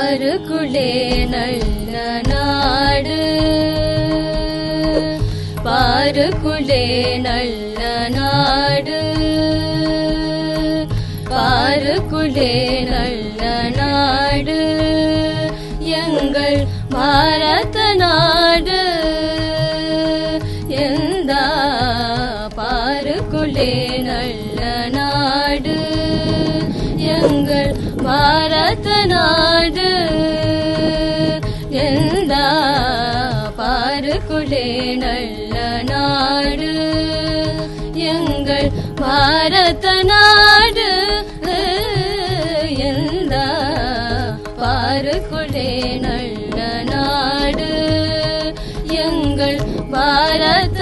பாருக்குள்ளே நல்ல நாடு பாருக்குள்ளே நல்ல நாடு பாருக்குள்ளே நல்ல நாடு எங்கள் பாரத நாடு எந்த பாருக்குள்ளே நல்ல நாடு எங்கள் பாரத நாடு எந்த பாருக்குள்ளே நல்ல நாடு எங்கள் பாரத நாடு எந்த பாருக்குள்ளே நல்ல நாடு எங்கள் பாரத